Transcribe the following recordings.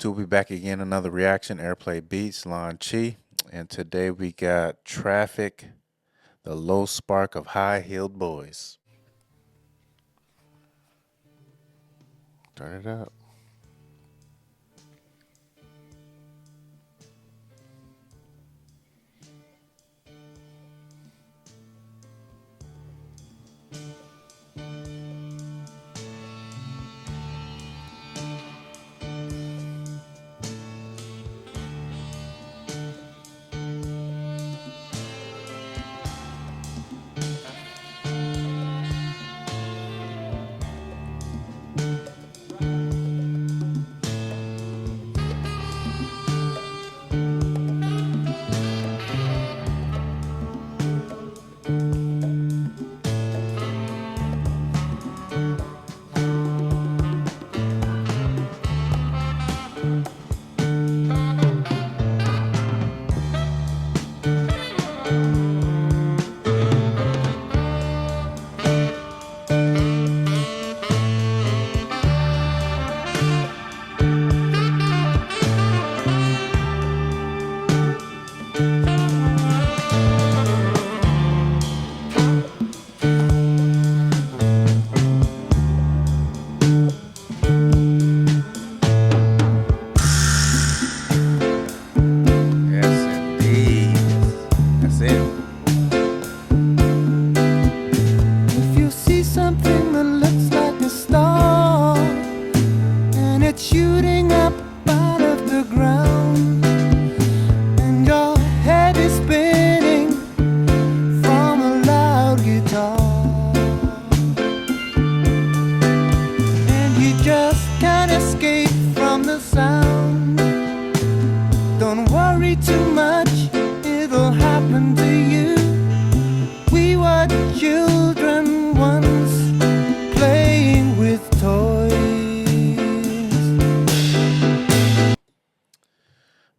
YouTube? We back again, another reaction. Airplay Beats, Lon Chi, and today we got Traffic, the low spark of high-heeled boys. Turn it up. If you see something that looks like a star and it's shooting up out of the ground and your head is spinning from a loud guitar and you just can't escape from the sound, don't worry too much, it'll happen to you. We were children once playing with toys.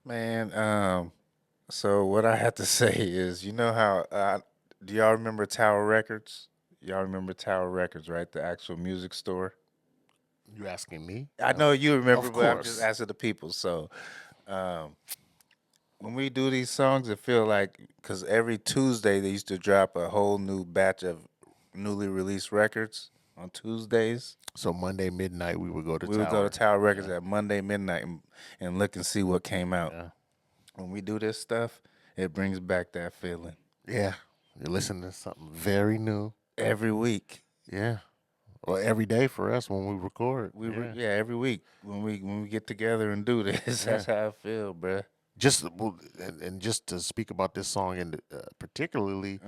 Man, so what I have to say is, you know how, do y'all remember Tower Records? Y'all remember Tower Records, right? The actual music store. You asking me? I know you remember, Of but I'm course. just asking the people. So, when we do these songs, it feel like, because every Tuesday they used to drop a whole new batch of newly released records on Tuesdays. So Monday midnight we would go to We would go to Tower Records at Monday midnight and look and see what came out. Yeah. When we do this stuff, it brings back that feeling Yeah. You're listening to something very new. every week. Yeah. Well, every day for us when we record. Yeah, every week when we get together and do this, that's how I feel, bruh. Just and just to speak about this song and particularly,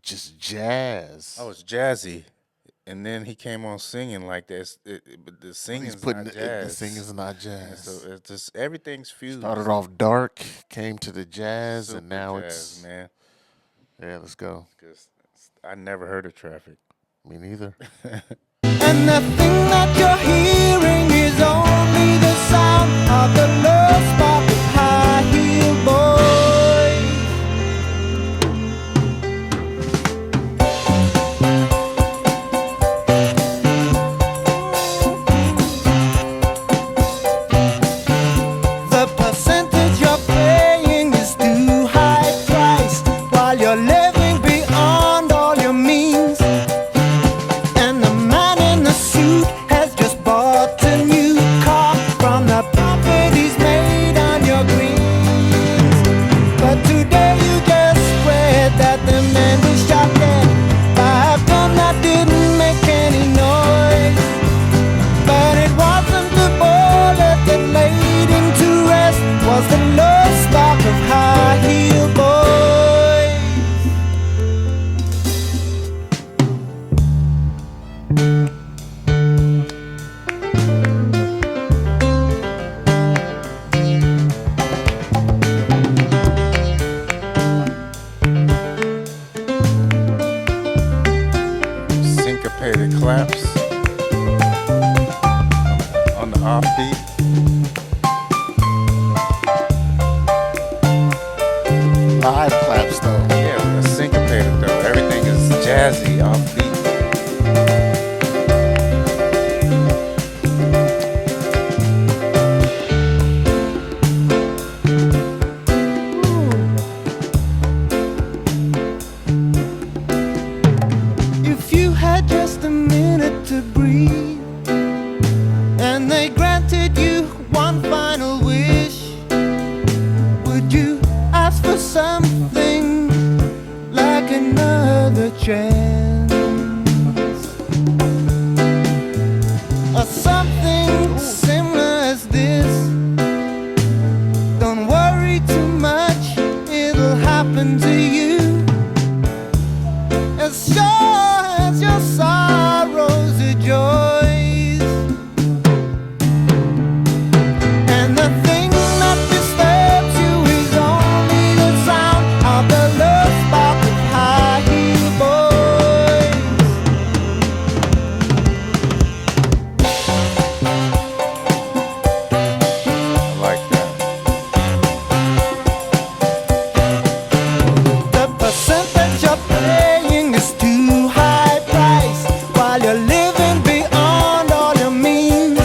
just jazz. Oh, it's jazzy, and then he came on singing like this. But the singing's not the jazz. singing's not jazz. So it's just everything's fused. Started off dark, came to the jazz, Super and now jazz, it's man. yeah. Let's go. 'Cause I never heard of Traffic. Me neither. And the thing that you're hearing is only the sound of the low spark of high-heeled boys. The percentage you're paying is too high priced while you're living beyond all your means. And the man in the suit has just bought a new car from the profit he's made on your greens. But today you just read that the man was shot dead by a gun that didn't make any noise. But it wasn't the bullet that laid him to rest, was the low spark of high-heeled boys. Syncopated claps on the offbeat. Live claps though. Yeah, it's syncopated though. Everything is jazzy, offbeat. would you ask for something like another chance? Or something similar as this? Don't worry too much, it'll happen to you. As sure as your sorrows are joys. And the thing that disturbs you is only the sound of the love spark of high heel boys. I like that. The percentage you're paying is too high priced while you're living beyond all your means.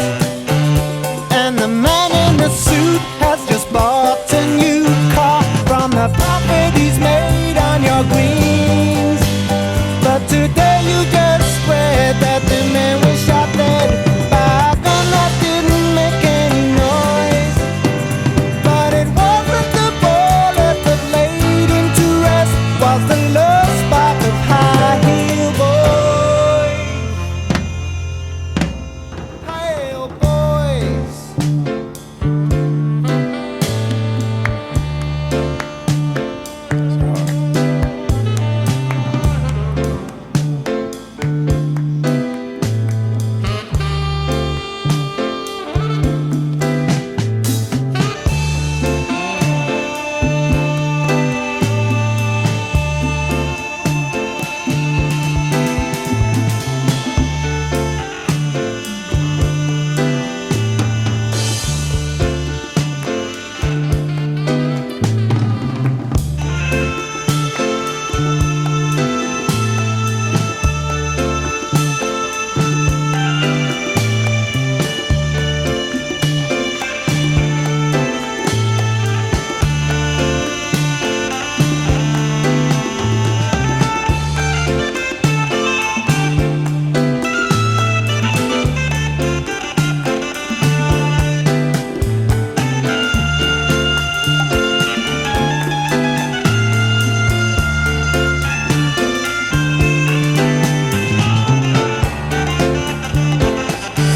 And the man in the suit has just bought a new car from the profit he's made on your greens. But today you just swear that the man was shot dead by a gun that didn't make any noise. But it wasn't the bullet that laid him to rest, was the love spark of high heel boys. High heel boys.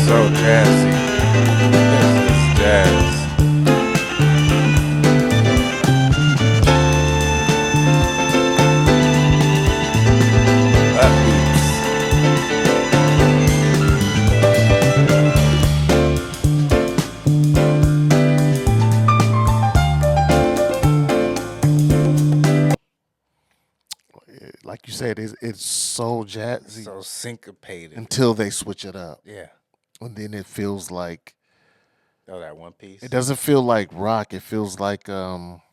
So jazzy. This is jazz. Upbeats. Like you said, it's so jazzy So syncopated. until they switch it up, Yeah. and then it feels like Oh, that one piece. it doesn't feel like rock. It feels like you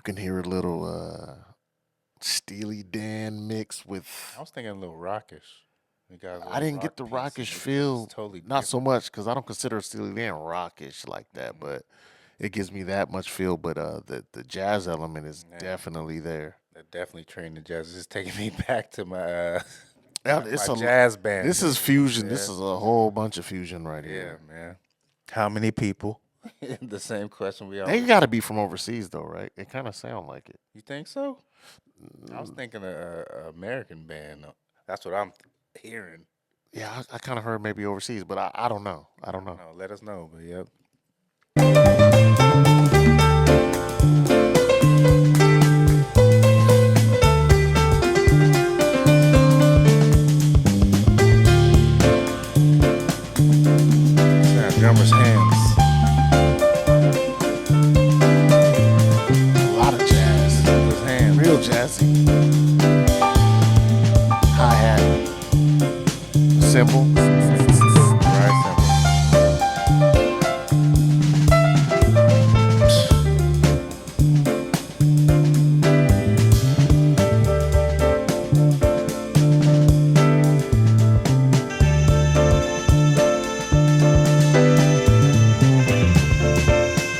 can hear a little Steely Dan mix with. I was thinking a little rockish. You got a I little didn't get rock the piece, rockish and it's feel, totally not so different. much because I don't consider Steely Dan rockish like that, but it gives me that much feel. But the jazz element is Yeah. definitely there. That definitely trained the jazz. It's taking me back to my Yeah, my it's a jazz band. This is fusion. This Yeah. is a whole bunch of fusion right Yeah, here. man. How many people? The same question we They always. got to be from overseas though, right? It kind of sound like it. You think so? I was thinking a American band. That's what I'm hearing. Yeah, I kind of heard maybe overseas, but I don't know. I don't know. No, let us know. But yep. Sound drummer's hands. A lot of jazz, His hands. real jazzy. Hi hat, cymbal. Right cymbal.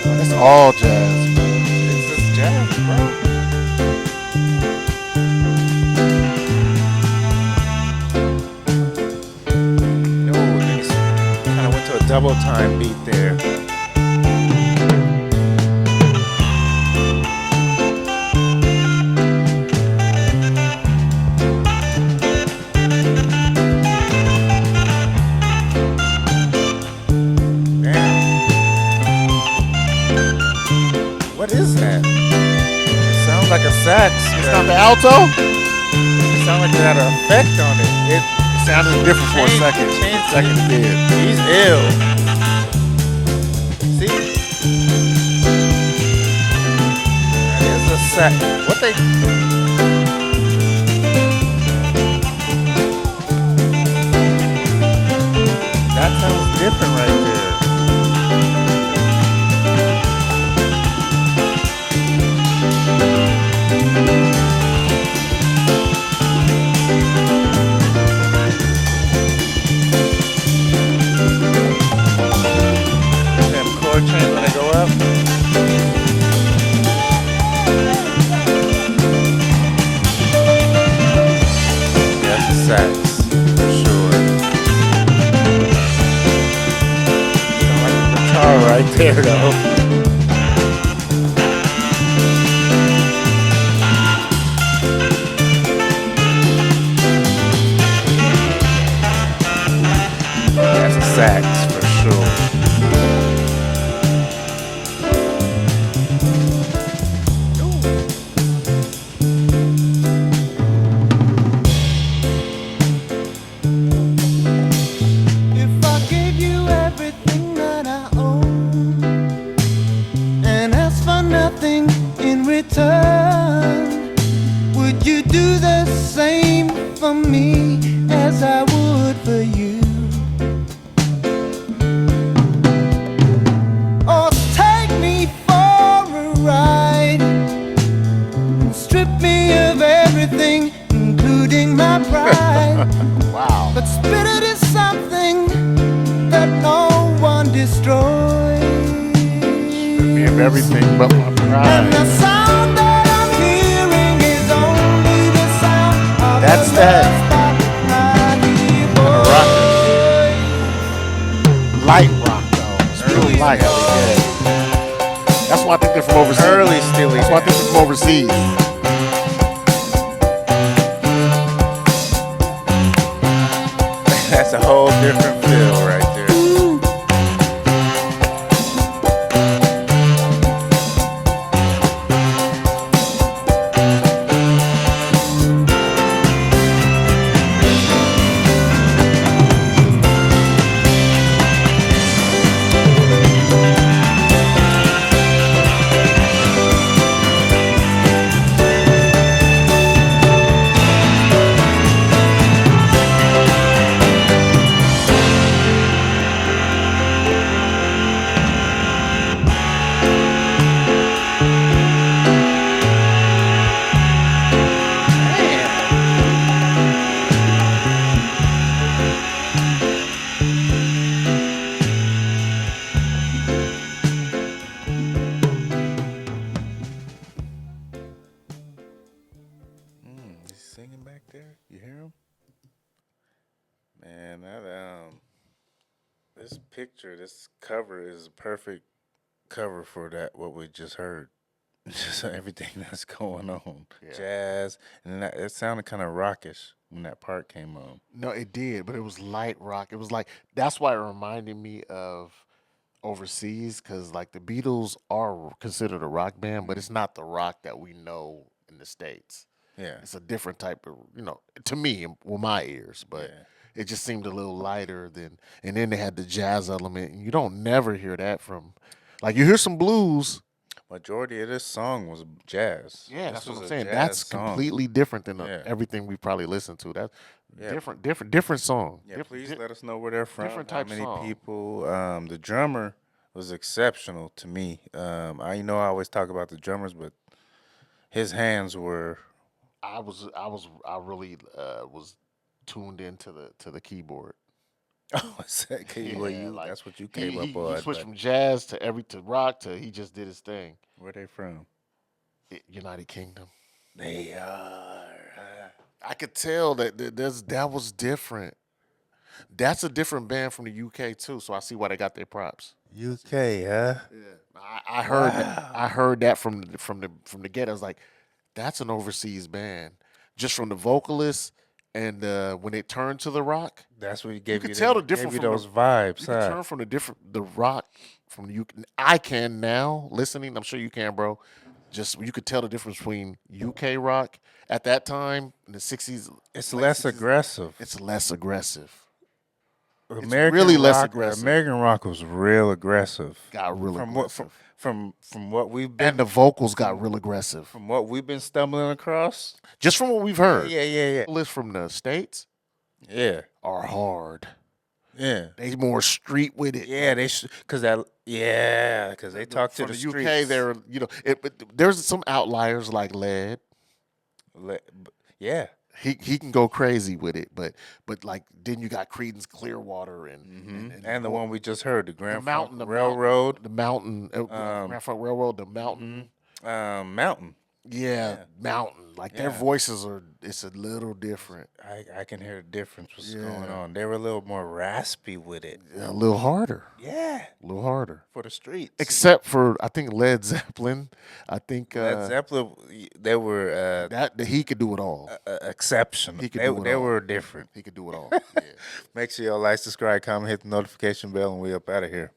That's all jazz. It's just jazz, bro. Oh, things kind of went to a double time beat there. is that? It sounds like a sax. It's not the alto. It sounds like they had an effect on it. It It sounded different for a changed. second. Changed. Second it did. He's ill. See, that is a sax. What they? That sounds different right there. Them chord change when they go up. That's a sax for sure. Sound like a guitar right there though. That's a sax for sure. If I gave you everything that I own and asked for nothing in return, would you do the same for me as I would for you? Or take me for a ride and strip me of everything, including my pride. Wow. But spirit is something that no one destroys. Me of everything but my And pride. the sound that I'm hearing is only the sound of That's the that. love that I hear. Rocker. Light rock though. It's real light. That's why I think they're from overseas. Early Steely That's why I think Dan. they're from overseas. That's a whole different feel right there. He's singing back there. You hear him? Man, this picture, this cover is a perfect cover for that what we just heard. Just everything that's going on, Yeah. jazz, and it sounded kind of rockish when that part came on. No, it did, but it was light rock. It was like that's why it reminded me of overseas because like the Beatles are considered a rock band, but it's not the rock that we know in the States. Yeah, It's a different type of, to me, with my ears, but yeah. it just seemed a little lighter than. And then they had the jazz element, and you don't never hear that from. Like you hear some blues, Majority of this song was jazz. yeah, This that's what was I'm a saying. jazz That's song. completely different than Yeah. everything we probably listen to. That's Yeah. different song. Yeah, Different- please di- let us know where they're from. different How type many song. people? The drummer was exceptional to me. I always talk about the drummers, but his hands were. I really was tuned into the keyboard. Oh, okay. Well, Yeah, like that's what you he came up he, on. he switched But from jazz to rock to he just did his thing. where they from? United Kingdom. They are. I could tell that was different. That's a different band from the UK too, so I see why they got their props. UK, huh? I heard I heard that from the get. I was like, that's an overseas band, just from the vocalist and when it turned to the rock, That's what you gave could you tell the gave difference you from those the. vibes, You can huh? turn from the rock from the UK. I can now listening. I'm sure you can, bro. Just you could tell the difference between UK rock at that time in the '60s, It's late less '60s. aggressive. It's less aggressive. It's American really less rock, aggressive. American rock was real aggressive. Got real From what aggressive, from what we've and been the vocals got from real aggressive. from what we've been stumbling across. Just from what we've Yeah, heard. yeah, yeah, yeah. List from the states Yeah, are hard. yeah, They more street with it. yeah. Cause that cause they talk to From the the UK, streets. they're but there's some outliers like Lead. Yeah. He can go crazy with it, but like then you got Creedence Clearwater And the one we just heard, the Grand Funk the Railroad, the mountain, Grand Funk Railroad, the mountain. Mountain. Yeah, Yeah. mountain. Like their Yeah. voices it's a little different, I can hear the difference what's going on. They were a little more raspy with it. a little harder, Yeah, a little harder. for the streets. Except for I think Led Zeppelin. I think Led Zeppelin, they were that he could do it all. exceptional. He could They, do it they all. were different. He could do it all. Yeah. Make sure y'all like, subscribe, comment, hit the notification bell, and we up out of here.